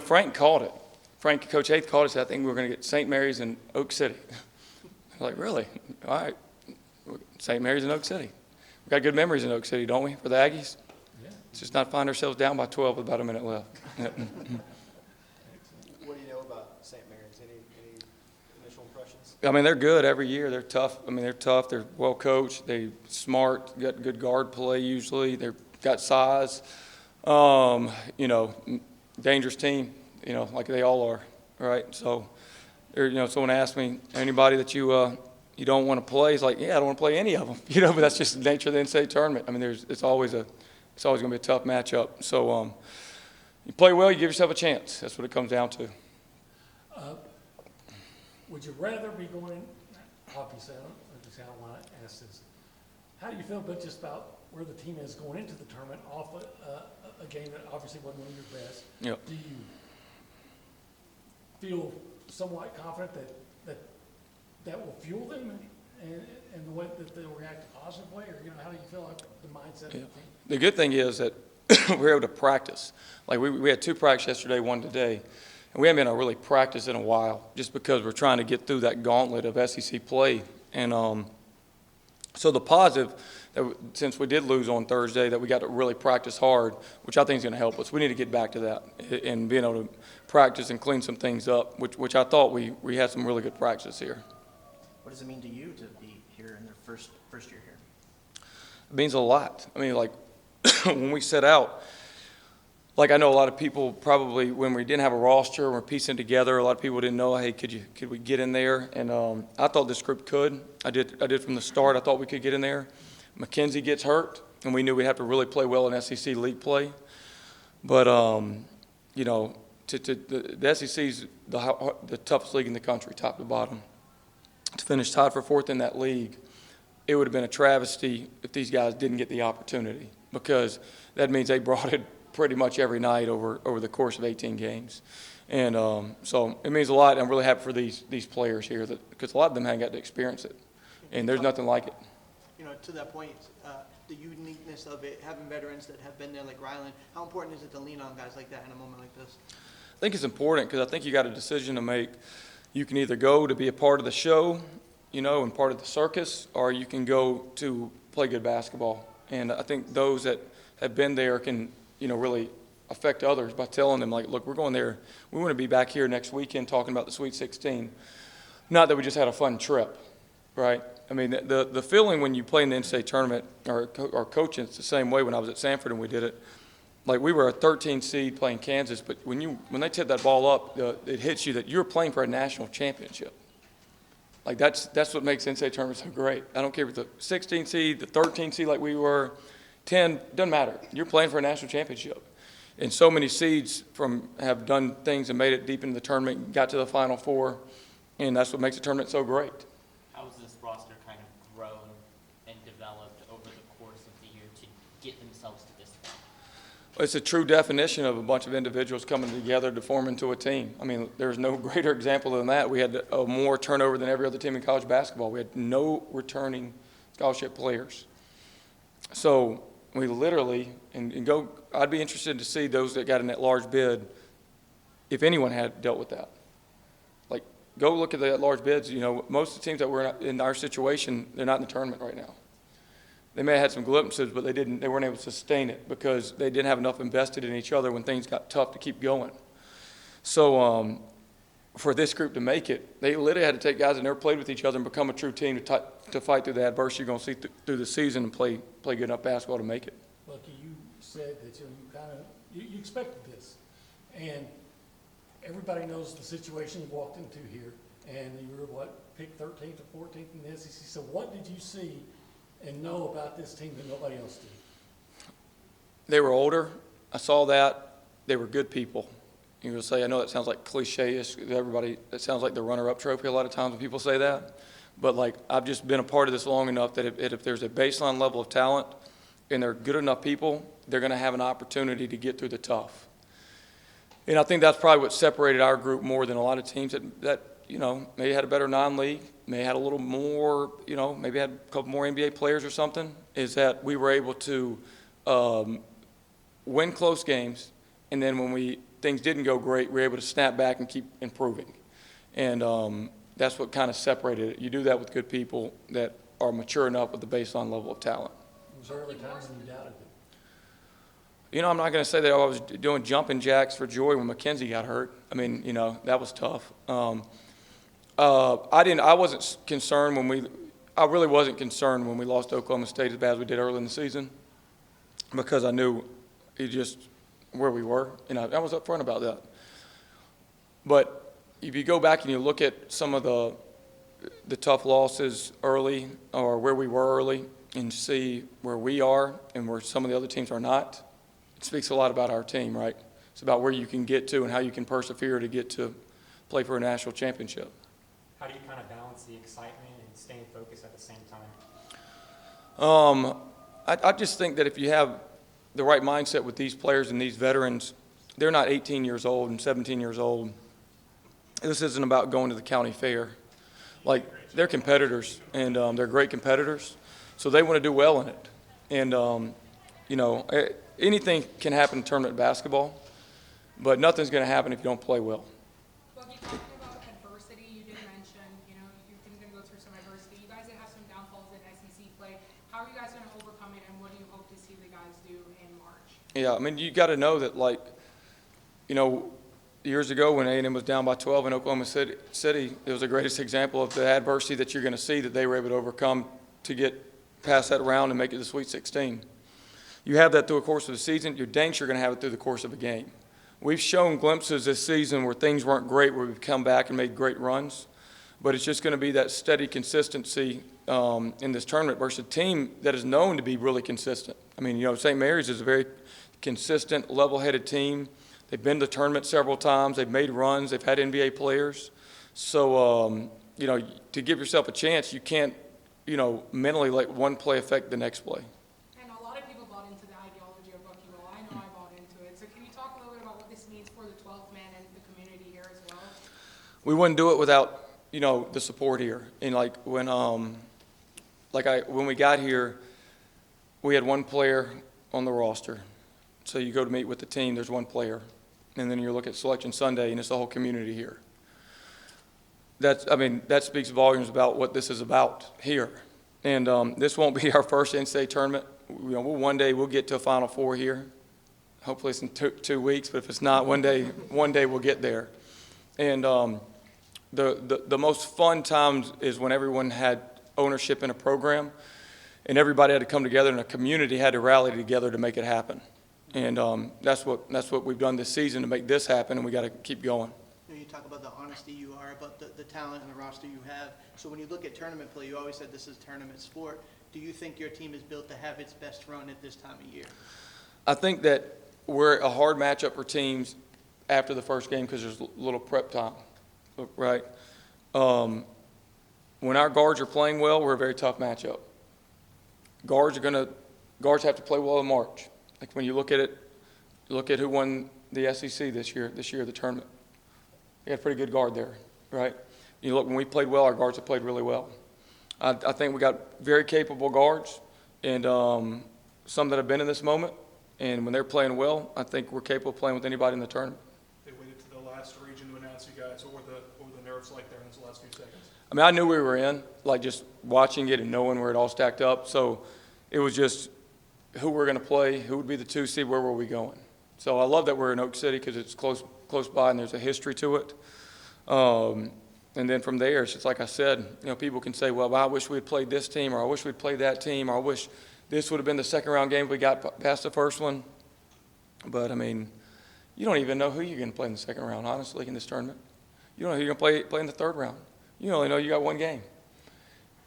Frank called it. Coach Haith called us. I think we were going to get St. Mary's and Oak City. I'm like, really? All right. St. Mary's and Oak City. We got good memories in Oak City, don't we, for the Aggies? Yeah. Let's just not find ourselves down by 12 with about a minute left. What do you know about St. Mary's? Any initial impressions? I mean, they're good every year. They're tough. They're tough. They're well coached. They're smart. Got good guard play usually. They've got size. Dangerous team. Like they all are, right? So, someone asked me, anybody that you don't want to play? It's like, yeah, I don't want to play any of them. But that's just the nature of the NCAA tournament. I mean, it's always going to be a tough matchup. So, you play well, you give yourself a chance. That's what it comes down to. Would you rather be going, obviously, I don't want to ask this. How do you feel just about where the team is going into the tournament off a game that obviously wasn't one of your best? Yep. Do you feel somewhat confident that will fuel them and the way that they'll react positively, or how do you feel like the mindset of the team? The good thing is that we're able to practice. Like we had 2 practices yesterday, 1 today, and we haven't been able to really practice in a while, just because we're trying to get through that gauntlet of SEC play. And so the positive, since we did lose on Thursday, that we got to really practice hard, which I think is going to help us. We need to get back to that and being able to practice and clean some things up, which I thought we had some really good practice here. What does it mean to you to be here in their first year here? It means a lot. I mean, like when we set out, like I know a lot of people probably when we didn't have a roster and we're piecing together, a lot of people didn't know, hey, could we get in there? And I thought this group could. I did from the start. I thought we could get in there. McKenzie gets hurt, and we knew we'd have to really play well in SEC league play. But the SEC's the toughest league in the country, top to bottom. To finish tied for 4th in that league, it would have been a travesty if these guys didn't get the opportunity, because that means they brought it pretty much every night over the course of 18 games. And so it means a lot. I'm really happy for these players here, because a lot of them haven't got to experience it, and there's nothing like it. To that point, the uniqueness of it, having veterans that have been there like Rylan, how important is it to lean on guys like that in a moment like this? I think it's important, because I think you got a decision to make. You can either go to be a part of the show, and part of the circus, or you can go to play good basketball. And I think those that have been there can, really affect others by telling them, like, look, we're going there. We want to be back here next weekend talking about the Sweet 16. Not that we just had a fun trip, right? I mean, the feeling when you play in the NCAA tournament or coaching, it's the same way when I was at Sanford and we did it. Like, we were a 13 seed playing Kansas, but when they tip that ball up, it hits you that you're playing for a national championship. Like, that's what makes NCAA tournament so great. I don't care if it's the 16 seed, the 13 seed like we were, 10, doesn't matter. You're playing for a national championship. And so many seeds have done things and made it deep into the tournament, got to the Final Four, and that's what makes the tournament so great. How has this roster kind of grown and developed over the course of the year to get themselves to this point? It's a true definition of a bunch of individuals coming together to form into a team. I mean, there's no greater example than that. We had more turnover than every other team in college basketball. We had no returning scholarship players. So we literally, I'd be interested to see those that got in that large bid, if anyone had dealt with that. Like, go look at the large bids. Most of the teams that were in our situation, they're not in the tournament right now. They may have had some glimpses, but they weren't able to sustain it because they didn't have enough invested in each other when things got tough to keep going. So for this group to make it, they literally had to take guys that never played with each other and become a true team to fight through the adversity you're going to see through the season and play good enough basketball to make it. Bucky, you said that you expected this, and everybody knows the situation you walked into here, and you were picked 13th or 14th in the SEC. So what did you see and know about this team that nobody else did? They were older. I saw that. They were good people. You will say, I know that sounds like cliche-ish. That sounds like the runner-up trophy a lot of times when people say that. But, I've just been a part of this long enough that if there's a baseline level of talent and they're good enough people, they're going to have an opportunity to get through the tough. And I think that's probably what separated our group more than a lot of teams that maybe had a better non-league, maybe had a little more, maybe had a couple more NBA players or something, is that we were able to win close games, and then when we things didn't go great, we were able to snap back and keep improving. And that's what kind of separated it. You do that with good people that are mature enough with the baseline level of talent. Was there ever times when you doubted it? You know, I'm not going to say that I was doing jumping jacks for joy when McKenzie got hurt. I mean, you know, that was tough. I wasn't concerned I really wasn't concerned when we lost to Oklahoma State as bad as we did early in the season, because I knew where we were, and I was upfront about that. But if you go back and you look at some of the tough losses early, or where we were early, and see where we are and where some of the other teams are not, it speaks a lot about our team, right? It's about where you can get to and how you can persevere to get to play for a national championship. How do you kind of balance the excitement and staying focused at the same time? I just think that if you have the right mindset with these players and these veterans, they're not 18 years old and 17 years old. This isn't about going to the county fair. Like, they're competitors, and they're great competitors, so they want to do well in it. And, you know, anything can happen in tournament basketball, but nothing's going to happen if you don't play well. Bucky, talking about adversity, you did mention, you know, you're going to go through some adversity. You guys did have some downfalls in SEC play. How are you guys going to overcome it, and what do you hope to see the guys do in March? Yeah, I mean, you got to know that, like, you know, years ago when A&M was down by 12 in Oklahoma City, it was the greatest example of the adversity that you're going to see that they were able to overcome to get past that round and make it to the Sweet 16. You have that through the course of the season. You're dang sure going to have it through the course of a game. We've shown glimpses this season where things weren't great, where we've come back and made great runs. But it's just going to be that steady consistency in this tournament versus a team that is known to be really consistent. I mean, you know, St. Mary's is a very consistent, level-headed team. They've been to the tournament several times. They've made runs. They've had NBA players. So, you know, to give yourself a chance, you can't, you know, mentally let one play affect the next play. And a lot of people bought into the ideology of Bucky Roll. I know I bought into it. So can you talk a little bit about what this means for the 12th man and the community here as well? We wouldn't do it without, you know, the support here. And like when we got here, we had one player on the roster. So you go to meet with the team, there's one player. And then you look at Selection Sunday, and it's the whole community here. That speaks volumes about what this is about here. And this won't be our first NCAA tournament. You know, one day we'll get to a Final Four here. Hopefully it's in 2 weeks, but if it's not, one day we'll get there. And the most fun times is when everyone had ownership in a program, and everybody had to come together, and a community had to rally together to make it happen. And that's what we've done this season to make this happen, and we got to keep going. You know, you talk about the honesty you are, about the talent and the roster you have. So when you look at tournament play, you always said this is tournament sport. Do you think your team is built to have its best run at this time of year? I think that we're a hard matchup for teams after the first game because there's a little prep time, right? When our guards are playing well, we're a very tough matchup. Guards have to play well in March. Like when you look at it, look at who won the SEC this year, the tournament. We had a pretty good guard there, right? You look, when we played well, our guards have played really well. I think we got very capable guards, and some that have been in this moment. And when they're playing well, I think we're capable of playing with anybody in the tournament. They waited to the last region to announce you guys. What were the nerves like there in those last few seconds? I mean, I knew we were in, like just watching it and knowing where it all stacked up. So it was just who we're going to play, who would be the 2 seed, where were we going. So I love that we're in Oak City because it's close by and there's a history to it. And then from there, it's just like I said, you know, people can say, well, I wish we had played this team, or I wish we'd played that team, or I wish this would have been the second round game if we got past the first one. But, I mean, you don't even know who you're going to play in the second round, honestly, in this tournament. You don't know who you're going to play in the third round. You only know you got one game.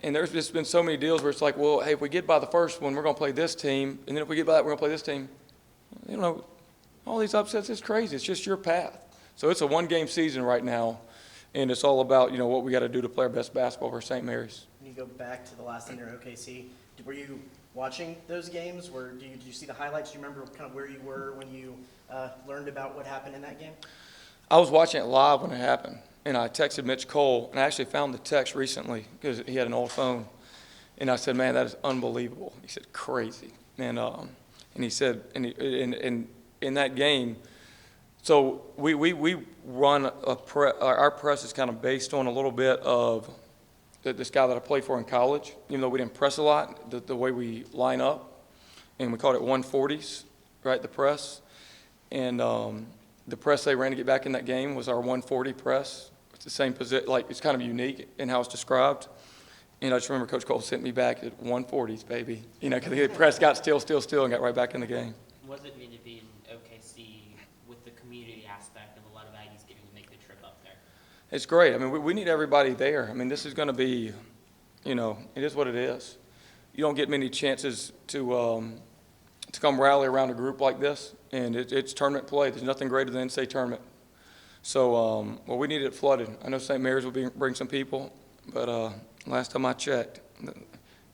And there's just been so many deals where it's like, well, hey, if we get by the first one, we're going to play this team. And then if we get by that, we're going to play this team. You know, all these upsets is crazy. It's just your path. So it's a one-game season right now, and it's all about, you know, what we got to do to play our best basketball for St. Mary's. When you go back to the last time you were in OKC, were you watching those games? Did you see the highlights? Do you remember kind of where you were when you learned about what happened in that game? I was watching it live when it happened, and I texted Mitch Cole, and I actually found the text recently because he had an old phone. And I said, man, that is unbelievable. He said, crazy. And he said, and in that game, So we run our press is kind of based on a little bit of this guy that I played for in college. Even though we didn't press a lot, the way we line up, and we called it 140s, right, the press. And the press they ran to get back in that game was our 140 press. It's the same position, like it's kind of unique in how it's described. And I just remember Coach Cole sent me back at 140s, baby. You know, because the press got still, and got right back in the game. What does it mean to be in OKC with the community aspect of a lot of Aggies getting to make the trip up there? It's great. I mean, we need everybody there. I mean, this is going to be, you know, it is what it is. You don't get many chances to come rally around a group like this, and it's tournament play. There's nothing greater than NCAA tournament. So, well, we need it flooded. I know St. Mary's will bring some people, but last time I checked, the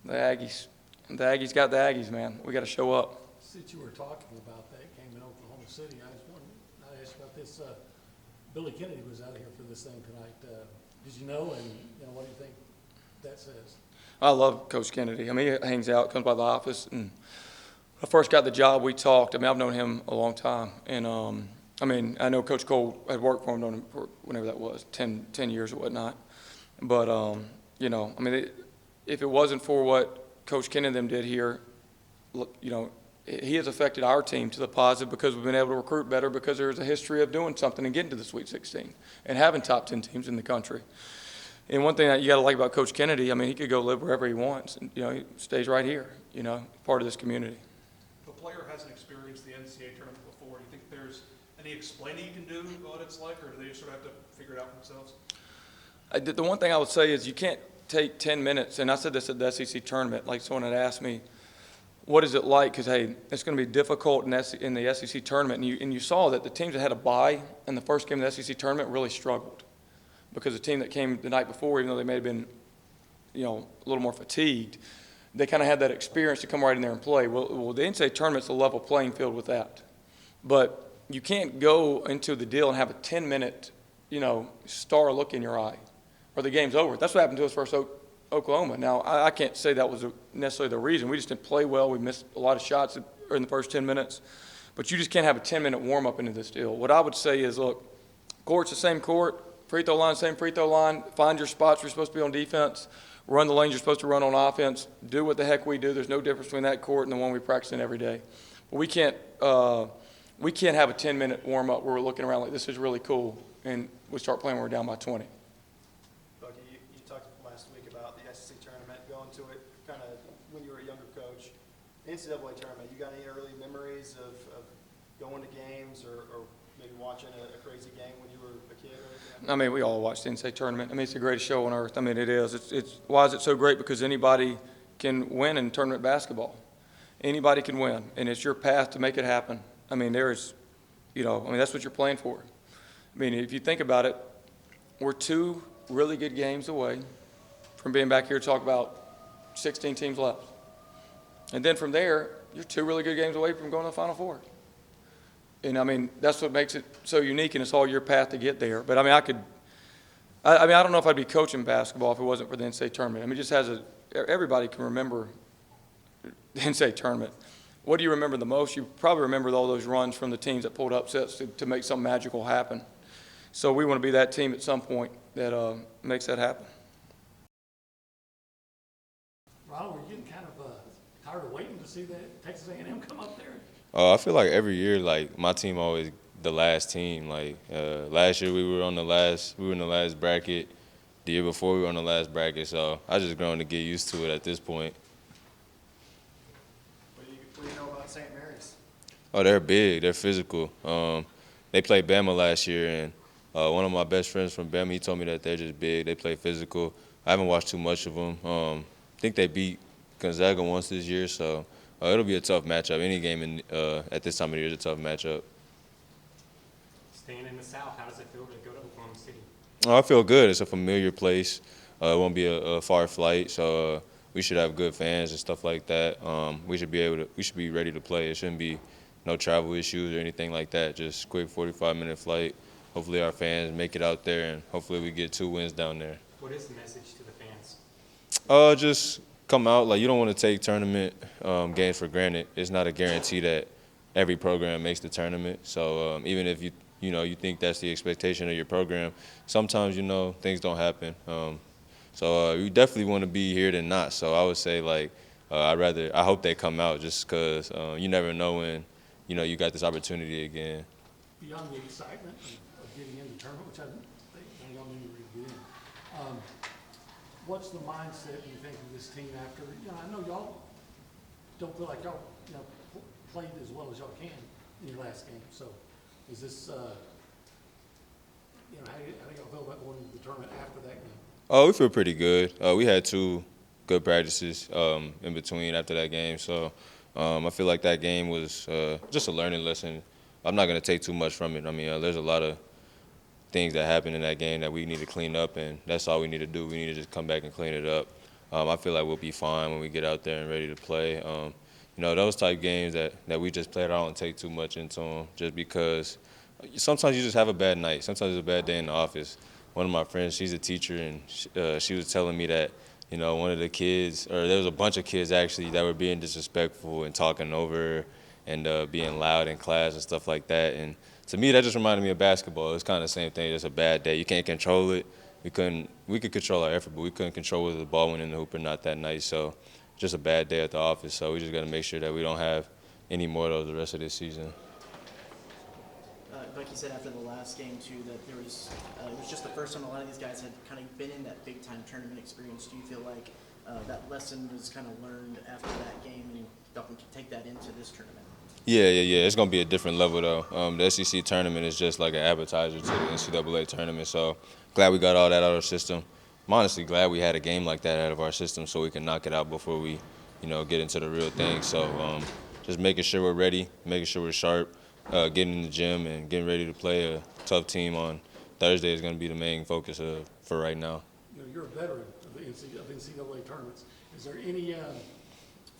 Aggies got the Aggies, man. We got to show up. Since you were talking about that game in Oklahoma City, I asked about this. Billy Kennedy was out here for this thing tonight. Did you know, and you know, what do you think that says? I love Coach Kennedy. I mean, he hangs out, comes by the office, and when I first got the job, we talked. I mean, I've known him a long time, and I mean, I know Coach Cole had worked for him, known him for whenever that was, 10 years or whatnot. But you know, I mean, if it wasn't for what Coach Kennedy and them did here, you know, he has affected our team to the positive because we've been able to recruit better because there's a history of doing something and getting to the Sweet 16 and having top 10 teams in the country. And one thing that you got to like about Coach Kennedy, I mean, he could go live wherever he wants, and you know, he stays right here, you know, part of this community. If a player hasn't experienced the NCAA tournament before, do you think there's any explaining you can do what it's like, or do they just sort of have to figure it out for themselves? The one thing I would say is you can't take 10 minutes, and I said this at the SEC tournament, like someone had asked me, what is it like? Because, hey, it's going to be difficult in the SEC tournament, and you saw that the teams that had a bye in the first game of the SEC tournament really struggled because the team that came the night before, even though they may have been, you know, a little more fatigued, they kind of had that experience to come right in there and play. Well, the NCAA tournament's a level playing field with that. But you can't go into the deal and have a 10-minute, you know, star look in your eye, or the game's over. That's what happened to us versus Oklahoma. Now, I can't say that was necessarily the reason. We just didn't play well. We missed a lot of shots in the first 10 minutes. But you just can't have a 10-minute warm-up into this deal. What I would say is, look, court's the same court, free throw line, same free throw line. Find your spots you're supposed to be on defense. Run the lanes you're supposed to run on offense. Do what the heck we do. There's no difference between that court and the one we practice in every day. But we can't have a 10-minute warm-up where we're looking around like this is really cool, and we start playing when we're down by 20. Bucky, you talked last week about the SEC tournament, going to it kind of when you were a younger coach. The NCAA tournament, you got any early memories of going to games or maybe watching a crazy game when you were a kid? I mean, we all watch the NCAA tournament. I mean, it's the greatest show on earth. I mean, it is. It's why is it so great? Because anybody can win in tournament basketball. Anybody can win, and it's your path to make it happen. I mean, there's, you know, I mean, that's what you're playing for. I mean, if you think about it, we're 2 really good games away from being back here to talk about 16 teams left. And then from there, you're 2 really good games away from going to the Final Four. And, I mean, that's what makes it so unique, and it's all your path to get there. But, I mean, I don't know if I'd be coaching basketball if it wasn't for the NCAA tournament. I mean, it just everybody can remember the NCAA tournament. What do you remember the most? You probably remember all those runs from the teams that pulled upsets to make something magical happen. So we want to be that team at some point that makes that happen. Rylan, were you getting kind of tired of waiting to see that Texas A&M come up there? I feel like every year, like my team always the last team. Like last year, we were in the last bracket. The year before, we were on the last bracket. So I just grown to get used to it at this point. What do you know about St. Mary's? Oh, they're big. They're physical. They played Bama last year, and one of my best friends from Bama, he told me that they're just big. They play physical. I haven't watched too much of them. I think they beat Gonzaga once this year, so it'll be a tough matchup. Any game at this time of the year is a tough matchup. Staying in the South, how does it feel to go to Oklahoma City? Oh, I feel good. It's a familiar place. It won't be a far flight, so we should have good fans and stuff like that. We should be ready to play. It shouldn't be no travel issues or anything like that. Just quick 45-minute flight. Hopefully our fans make it out there, and hopefully we get 2 wins down there. What is the message to the fans? Just come out. Like, you don't want to take tournament games for granted. It's not a guarantee that every program makes the tournament. So even if you think that's the expectation of your program. Sometimes, things don't happen. So you definitely want to be here than not. So I would say, like, I hope they come out just because you never know when, you got this opportunity again. Beyond the excitement of getting into the tournament, which I think y'all knew you were going to get in, what's the mindset you think of this team after, I know y'all don't feel like y'all, played as well as y'all can in your last game. So is this, how do y'all feel about going into the tournament after that game? Oh, we feel pretty good. We had 2 good practices in between after that game. So I feel like that game was just a learning lesson. I'm not going to take too much from it. I mean, there's a lot of things that happened in that game that we need to clean up, and that's all we need to do. We need to just come back and clean it up. I feel like we'll be fine when we get out there and ready to play. Those type games that we just played, I don't take too much into them just because sometimes you just have a bad night. Sometimes it's a bad day in the office. One of my friends, she's a teacher, and she was telling me that, one of the kids, or there was a bunch of kids actually that were being disrespectful and talking over her and being loud in class and stuff like that. And to me, that just reminded me of basketball. It's kind of the same thing. It's a bad day. You can't control it. We could control our effort, but we couldn't control whether the ball went in the hoop or not that night. So just a bad day at the office. So we just got to make sure that we don't have any more of those the rest of this season. Bucky said after the last game too that it was just the first time a lot of these guys had kind of been in that big time tournament experience. Do you feel like that lesson was kind of learned after that game and y'all can take that into this tournament? Yeah. It's going to be a different level, though. The SEC tournament is just like an appetizer to the NCAA tournament. So glad we got all that out of our system. I'm honestly glad we had a game like that out of our system so we can knock it out before we, get into the real thing. So just making sure we're ready, making sure we're sharp, getting in the gym and getting ready to play a tough team on Thursday is going to be the main focus for right now. You're a veteran of the NCAA tournaments. Is there any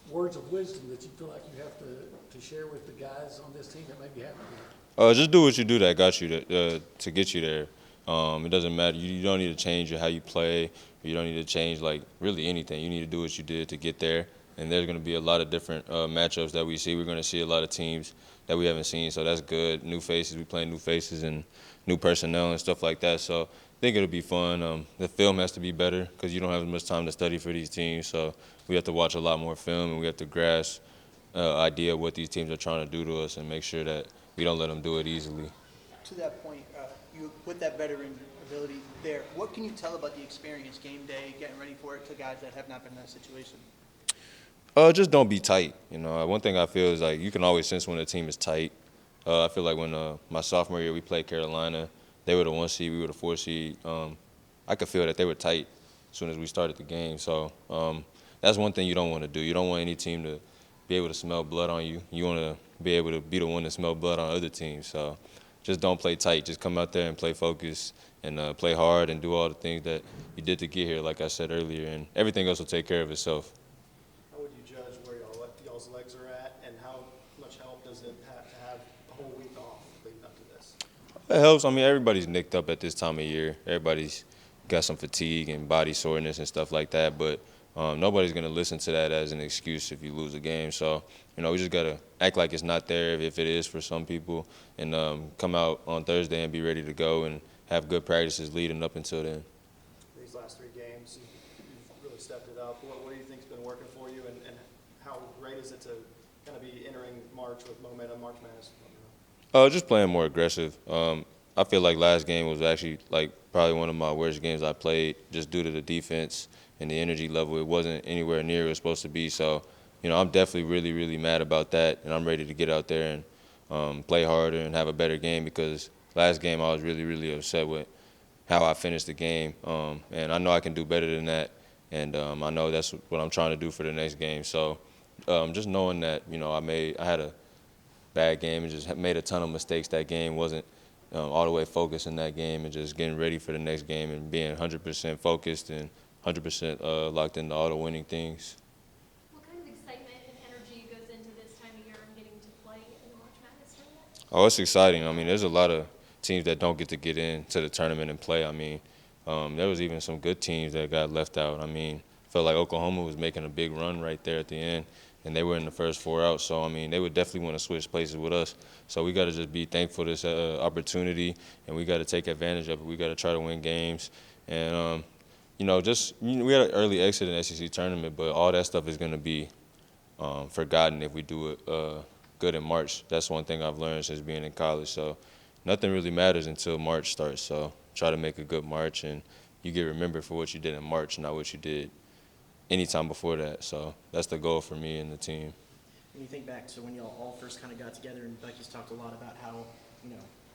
words of wisdom that you feel like you have to share with the guys on this team that maybe haven't? Just do what you do that got you to get you there. It doesn't matter. You don't need to change how you play. You don't need to change, like, really anything. You need to do what you did to get there. And there's going to be a lot of different matchups that we see. We're going to see a lot of teams that we haven't seen, so that's good. New faces. We playing new faces and new personnel and stuff like that. So I think it'll be fun. The film has to be better because you don't have as much time to study for these teams. So we have to watch a lot more film, and we have to grasp idea of what these teams are trying to do to us and make sure that we don't let them do it easily. To that point, you with that veteran ability there, what can you tell about the experience, game day, getting ready for it to guys that have not been in that situation? Just don't be tight. One thing I feel is like you can always sense when a team is tight. I feel like when my sophomore year we played Carolina, they were the 1 seed, we were the 4 seed. I could feel that they were tight as soon as we started the game. So that's one thing you don't want to do. You don't want any team to be able to smell blood on you. You want to be able to be the one to smell blood on other teams. So just don't play tight. Just come out there and play focused and play hard and do all the things that you did to get here, like I said earlier, and everything else will take care of itself. How would you judge where y'all's legs are at, and how much help does it have to have a whole week off leading up to this? It helps. I mean, everybody's nicked up at this time of year. Everybody's got some fatigue and body soreness and stuff like that, but nobody's going to listen to that as an excuse if you lose a game. So, we just got to act like it's not there if it is for some people and come out on Thursday and be ready to go and have good practices leading up until then. These last 3 games, you've really stepped it up. What do you think's been working for you, and how great is it to kind of be entering March with momentum, March Madness? Just playing more aggressive. I feel like last game was actually probably one of my worst games I played just due to the defense and the energy level. It wasn't anywhere near where it was supposed to be. So, I'm definitely really, really mad about that, and I'm ready to get out there and play harder and have a better game because last game I was really, really upset with how I finished the game. And I know I can do better than that, and I know that's what I'm trying to do for the next game. So just knowing that, I had a bad game and just made a ton of mistakes that game, wasn't all the way focused in that game, and just getting ready for the next game and being 100% focused and 100% locked into all the winning things. What kind of excitement and energy goes into this time of year and getting to play in the March Madness tournament? Oh, it's exciting. I mean, there's a lot of teams that don't get into the tournament and play. I mean, there was even some good teams that got left out. I mean, felt like Oklahoma was making a big run right there at the end, and they were in the first 4 out. So, I mean, they would definitely want to switch places with us. So we got to just be thankful for this opportunity, and we got to take advantage of it. We got to try to win games. And, we had an early exit in the SEC tournament, but all that stuff is going to be forgotten if we do it good in March. That's one thing I've learned since being in college. So nothing really matters until March starts. So try to make a good March, and you get remembered for what you did in March, not what you did any time before that. So that's the goal for me and the team. When you think back to when y'all all first kind of got together, and Bucky's talked a lot about how,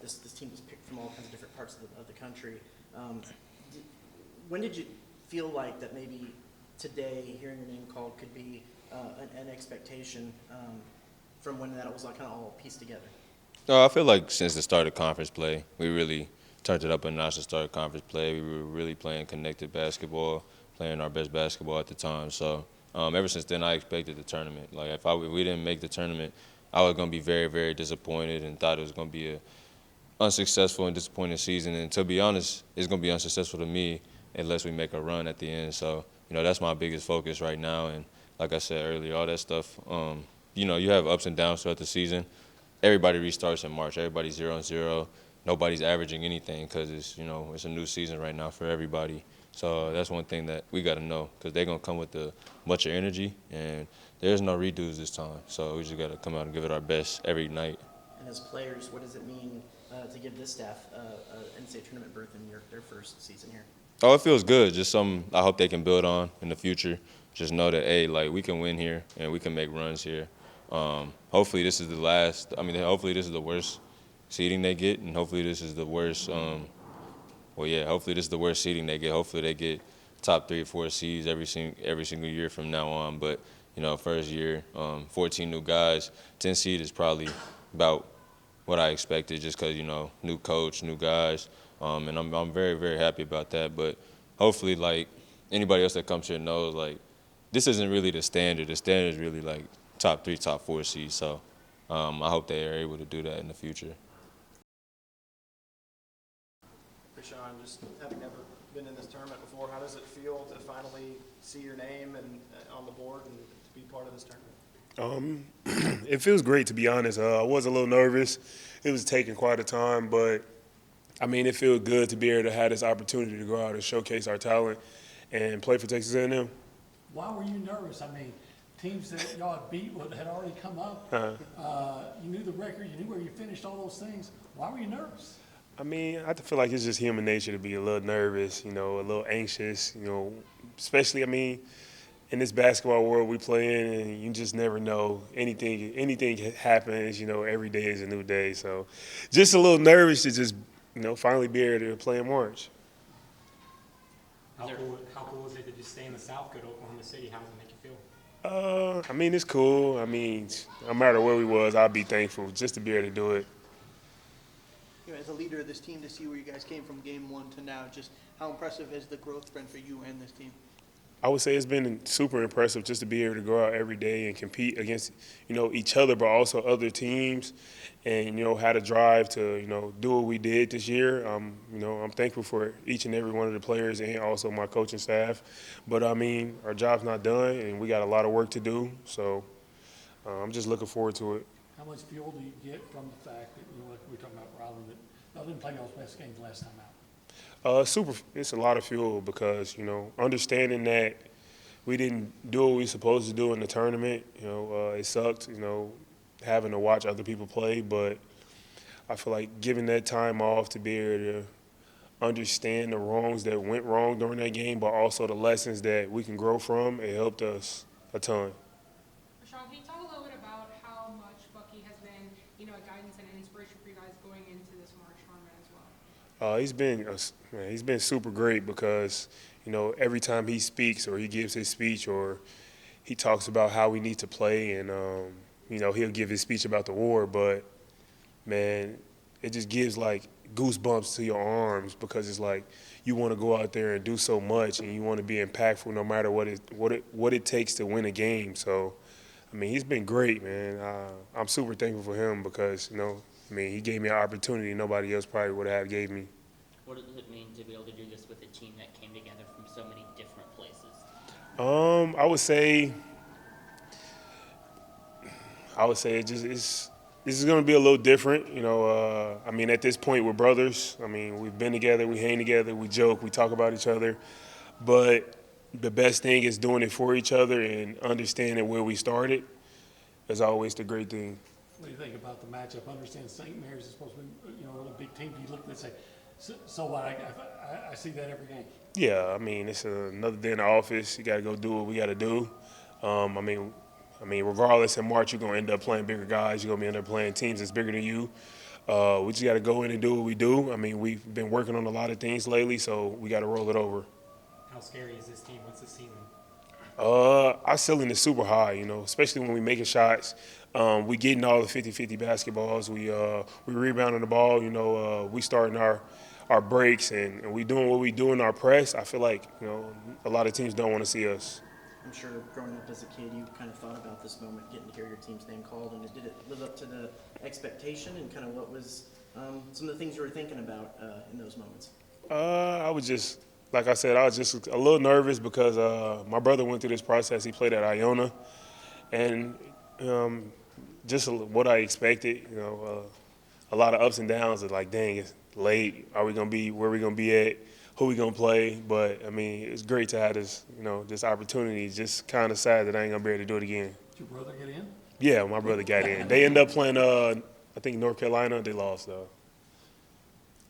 this team was picked from all kinds of different parts of the country. When did you feel like that maybe today, hearing your name called, could be an expectation from when that was like kind of all pieced together? I feel like since the start of conference play, we really turned it up a notch to start conference play. We were really playing connected basketball, playing our best basketball at the time. So ever since then, I expected the tournament. Like if we didn't make the tournament, I was going to be very, very disappointed and thought it was going to be a unsuccessful and disappointing season. And to be honest, it's going to be unsuccessful to me unless we make a run at the end. So, that's my biggest focus right now. And like I said earlier, all that stuff, you have ups and downs throughout the season. Everybody restarts in March. Everybody's 0-0. Nobody's averaging anything because it's a new season right now for everybody. So that's one thing that we got to know because they're going to come with a bunch of energy, and there's no redos this time. So we just got to come out and give it our best every night. And as players, what does it mean to give this staff an NCAA tournament berth in their first season here? Oh, it feels good. Just something I hope they can build on in the future. Just know that, hey, we can win here and we can make runs here. Hopefully this is the last. Hopefully this is the worst seeding they get, and hopefully this is the worst. Hopefully this is the worst seeding they get. Hopefully they get top 3 or 4 seeds every single year from now on. But first year, 14 new guys, 10 seed is probably about what I expected, just because new coach, new guys, and I'm very, very happy about that. But hopefully, anybody else that comes here knows, this isn't really the standard. The standard is really top 3, top 4 seeds. So I hope they are able to do that in the future. Rashaun, just having never been in this tournament before, how does it feel to finally see your name and on the board and to be part of this tournament? It feels great, to be honest. I was a little nervous. It was taking quite a time, but it feels good to be able to have this opportunity to go out and showcase our talent and play for Texas A&M. Why were you nervous? Teams that y'all had beat had already come up. You knew the record. You knew where you finished, all those things. Why were you nervous? I feel like it's just human nature to be a little nervous, a little anxious, especially, in this basketball world we play in, and you just never know. Anything happens, every day is a new day. So just a little nervous to just, finally be able to play in March. How cool is it to just stay in the South, go to Oklahoma City? How does it make you feel? It's cool. No matter where we was, I'd be thankful just to be able to do it. As a leader of this team, to see where you guys came from game 1 to now, just how impressive has the growth been for you and this team? I would say it's been super impressive just to be able to go out every day and compete against, each other, but also other teams, and, how to drive to, do what we did this year. I'm thankful for each and every one of the players and also my coaching staff. But, our job's not done, and we got a lot of work to do. So I'm just looking forward to it. How much fuel do you get from the fact that, like we were talking about Rylan, that y'all didn't play y'all's best games last time out? It's a lot of fuel because, understanding that we didn't do what we were supposed to do in the tournament, it sucked, having to watch other people play. But I feel like giving that time off to be able to understand the wrongs that went wrong during that game, but also the lessons that we can grow from, it helped us a ton. Rashaun, can you talk a little bit about how much Bucky has been, a guidance and an inspiration for you guys going into this March tournament as well? He's been super great because, every time he speaks or he gives his speech or he talks about how we need to play and, he'll give his speech about the war, but, man, it just gives, goosebumps to your arms because it's you want to go out there and do so much and you want to be impactful no matter what it takes to win a game. So, he's been great, man. I'm super thankful for him because, he gave me an opportunity nobody else probably would have gave me. What does it mean to be able to do this with a team that came together from so many different places? I would say I would say this is going to be a little different. I mean, at this point, we're brothers. I mean, we've been together, we hang together, we joke, we talk about each other. But the best thing is doing it for each other and understanding where we started is always the great thing. What do you think about the matchup? Understand St. Mary's is supposed to be, a really big team. Do you look and say, so what? I see that every game. Yeah, I mean, it's another day in the office. You got to go do what we got to do. I mean, regardless, in March, you're going to end up playing bigger guys. You're going to end up playing teams that's bigger than you. We just got to go in and do what we do. I mean, we've been working on a lot of things lately, so we got to roll it over. How scary is this team? What's the ceiling? Our ceiling is super high, especially when we making shots. We getting all the 50-50 basketballs. We rebounding the ball. We starting our breaks and we doing what we do in our press. I feel like a lot of teams don't want to see us. I'm sure growing up as a kid, you kind of thought about this moment, getting to hear your team's name called, and did it live up to the expectation? And kind of what was some of the things you were thinking about in those moments? I was just, like I said, I was just a little nervous because my brother went through this process. He played at Iona, and just what I expected. A lot of ups and downs. Of like, dang, it's late. Are we gonna be where we gonna be at? Who we gonna play? But I mean, it's great to have this, this opportunity. Just kind of sad that I ain't gonna be able to do it again. Did your brother get in? Yeah, my brother got in. They ended up playing, I think North Carolina. They lost though.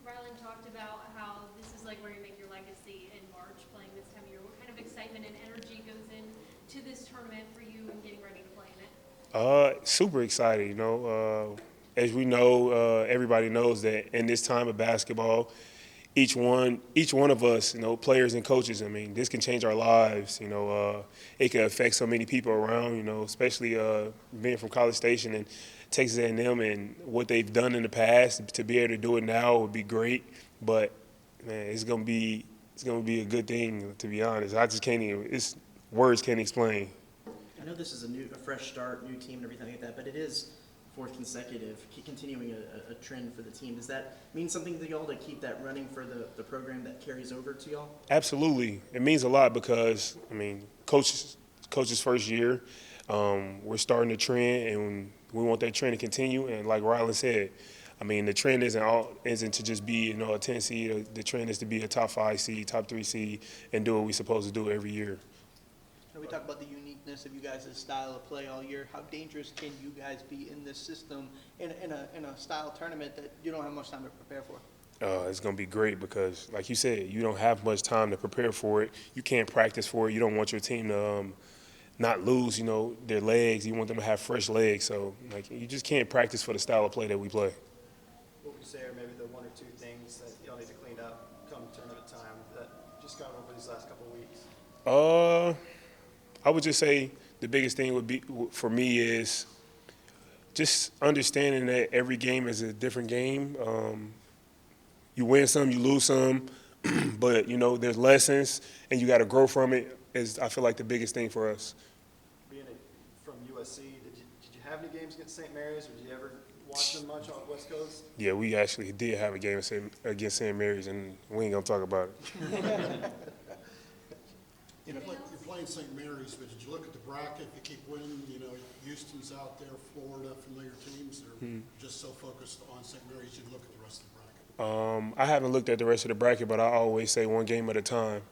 Rylan talked about how this is like where you make your legacy in March, playing this time of year. What kind of excitement and energy goes into this tournament for you and getting ready to play in it? Super excited. As we know, everybody knows that in this time of basketball, each one of us, players and coaches, I mean, this can change our lives. It can affect so many people around, especially being from College Station and Texas A&M and what they've done in the past. To be able to do it now would be great. But, man, it's gonna be a good thing, to be honest. I just can't even, words can't explain. I know this is a fresh start, new team and everything like that, but it is fourth consecutive, continuing a trend for the team. Does that mean something to y'all to keep that running for the program that carries over to y'all? Absolutely. It means a lot because, I mean, coach's first year, we're starting a trend and we want that trend to continue. And like Rylan said, I mean, the trend isn't to just be, a 10 seed. The trend is to be a top 5 seed, top 3 seed, and do what we're supposed to do every year. We talk about the uniqueness of you guys' style of play all year. How dangerous can you guys be in this system in a style tournament that you don't have much time to prepare for? It's going to be great because, like you said, you don't have much time to prepare for it. You can't practice for it. You don't want your team to not lose, their legs. You want them to have fresh legs. So, you just can't practice for the style of play that we play. What would you say are maybe the one or two things that y'all need to clean up come tournament time that just got over these last couple of weeks? I would just say the biggest thing would be for me is just understanding that every game is a different game. You win some, you lose some, but there's lessons and you got to grow from it. Is I feel like the biggest thing for us. Being from USC, did you have any games against St. Mary's, or did you ever watch them much on the West Coast? Yeah, we actually did have a game against St. Mary's, and we ain't gonna talk about it. You're playing St. Mary's, but did you look at the bracket? You keep winning, Houston's out there, Florida, familiar teams. They're just so focused on St. Mary's, you look at the rest of the bracket. I haven't looked at the rest of the bracket, but I always say one game at a time.